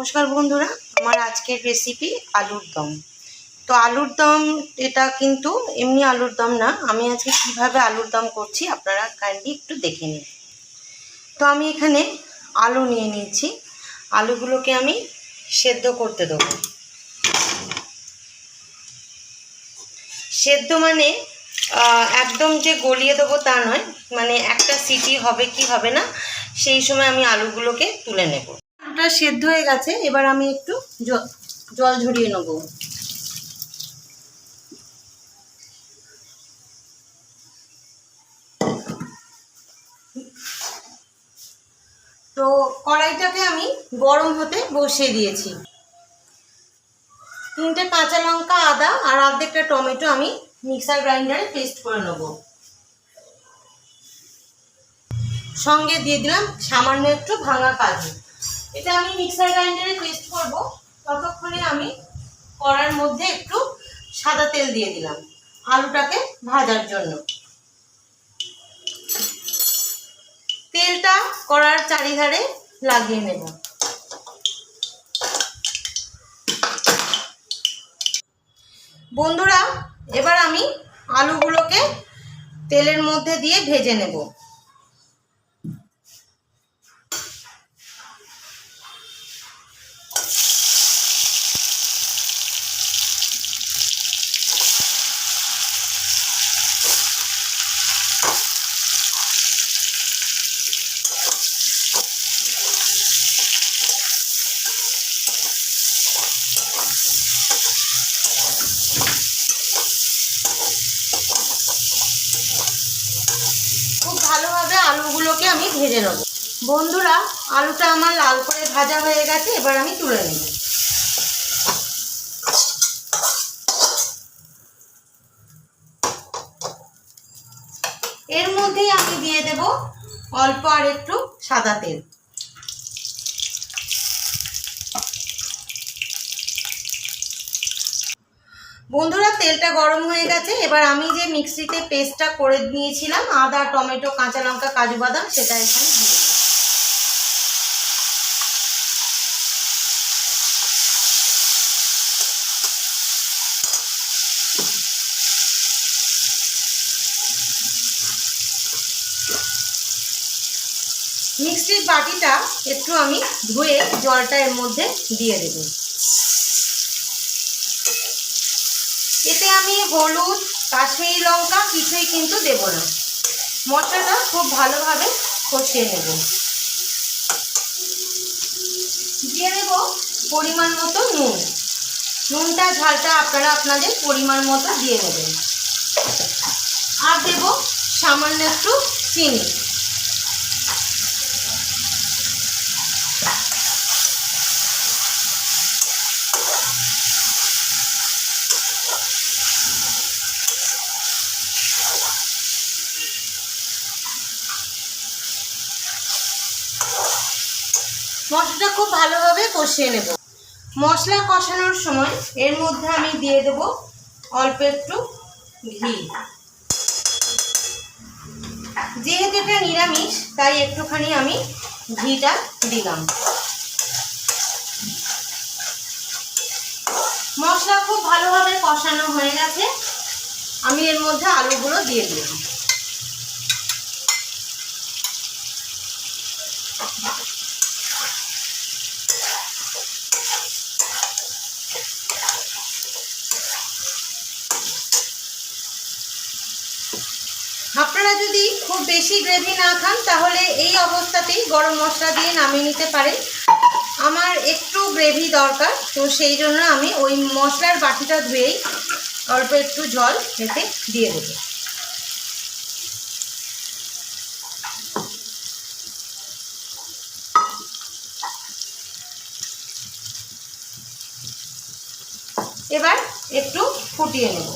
নমস্কার বন্ধুরা, আমার আজকের রেসিপি আলুর দম। তো আলুর দম এটা কিন্তু এমনি আলুর দম না, আমি আজকে কিভাবে আলুর দম করছি আপনারা কাইন্ডলি একটু দেখে নিন। তো আমি এখানে আলু নিয়ে নিয়েছি, আলুগুলোকে আমি সেদ্ধ করতে দেবো। সেদ্ধ মানে একদম যে গলিয়ে দেবো তা নয়, মানে একটা সিটি হবে কি হবে না সেই সময় আমি আলুগুলোকে তুলে নেব। আলুটা সেদ্ধ হয়ে গেছে, এবার আমি একটু জল ঝরিয়ে নেব। তো কড়াইটাকে আমি গরম হতে বসিয়ে দিয়েছি। 3টে কাঁচা লঙ্কা, আদা আর অর্ধেকটা টমেটো আমি মিক্সার গ্রাইন্ডারে পেস্ট করে নেব। সঙ্গে দিয়ে দিলাম সামান্য একটু ভাঙা কাজু। এটা আমি মিক্সার গ্রাইন্ডারে পেস্ট করব। ততক্ষণে আমি কড়ার মধ্যে একটু সাদা তেল দিয়ে দিলাম আলুটাকে ভাজার জন্য। তেলটা কড়ার চারিধারে লাগিয়ে নেব। বন্ধুরা, এবার আমি আলুগুলোকে তেলের মধ্যে দিয়ে ভেজে নেব। খুব ভালোভাবে আলুগুলোকে আমি ভেজে নেব। বন্ধুরা, আলুটা আমার লাল করে ভাজা হয়ে গেছে, এবার আমি তুলে নেব। এর মধ্যেই আমি দিয়ে দেব অল্প আর একটু সাদা তেল। বন্ধুরা, তেলটা গরম হয়ে গেছে, এবার আমি যে মিক্সিতে পেস্টটা করে নিয়েছিলাম আদা, টমেটো, কাঁচা লঙ্কা, কাজু বাদাম, সেটা এখানে দিয়ে দিই। মিক্সির বাটিটা একটু আমি ধুয়ে জলটা এর মধ্যে দিয়ে দেব। এতে আমি হলুদ, কাশ্মীরি লঙ্কা কিছুই কিন্তু দেব না। মশলাটা খুব ভালোভাবে কষিয়ে নেব। দিয়ে দেব পরিমাণ মতো নুন। নুনটা ঝালটা আপনারা আপনাদের পরিমাণ মতো দিয়ে নেবেন। আর দেব সামান্য একটু চিনি। মশলাটা খুব ভালোভাবে কষিয়ে নেব। মশলা কষানোর সময় এর মধ্যে আমি দিয়ে দেব অল্প একটু ঘি। যেহেতু এটা নিরামিষ তাই একটুখানি আমি ঘিটা দিলাম। মশলা খুব ভালোভাবে কষানো হয়ে গেছে, আমি এর মধ্যে আলুগুলো দিয়ে দিলাম। আপনারা যদি খুব বেশি গ্রেভি না খান তাহলে এই অবস্থাতেই গরম মশলা দিয়ে নামিয়ে নিতে পারেন। আমার একটু গ্রেভি দরকার, তো সেই জন্য আমি ওই মশলার বাটিটা ধুয়েই অল্প একটু জল এতে দিয়ে দেব। এবার একটু ফুটিয়ে নেব।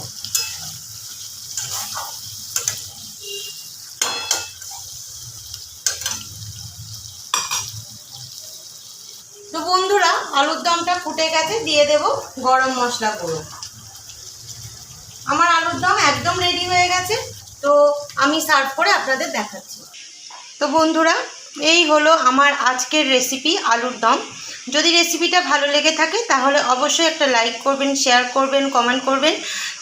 তো বন্ধুরা, আলুর দমটা ফুটে গেছে, দিয়ে দেব গরম মশলা গুঁড়ো। আমার আলুর দম একদম রেডি হয়ে গেছে, তো আমি সার্ভ করে আপনাদের দেখাচ্ছি। তো বন্ধুরা, এই হলো আমার আজকের রেসিপি আলুর দম। যদি রেসিপিটা ভালো লেগে থাকে তাহলে অবশ্যই একটা লাইক করবেন, শেয়ার করবেন, কমেন্ট করবেন,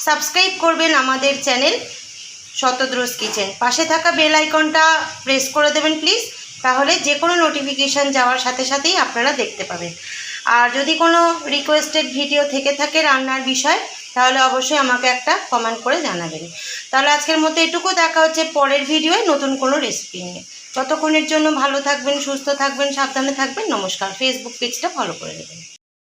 সাবস্ক্রাইব করবেন আমাদের চ্যানেল শতদ্রোজ কিচেন। পাশে থাকা বেল আইকনটা প্রেস করে দেবেন প্লিজ, তাহলে যে কোনো নোটিফিকেশান যাওয়ার সাথে সাথেই আপনারা দেখতে পাবেন। আর যদি কোনো রিকোয়েস্টেড ভিডিও থেকে থাকে রান্নার বিষয়, তাহলে অবশ্যই আমাকে একটা কমেন্ট করে জানাবেন। তাহলে আজকের মতো এটুকু, দেখা হচ্ছে পরের ভিডিওয় নতুন কোনো রেসিপি নিয়ে। ততক্ষণের জন্য ভালো থাকবেন, সুস্থ থাকবেন, সাবধানে থাকবেন। নমস্কার। ফেসবুক পেজটা ফলো করে দেবেন।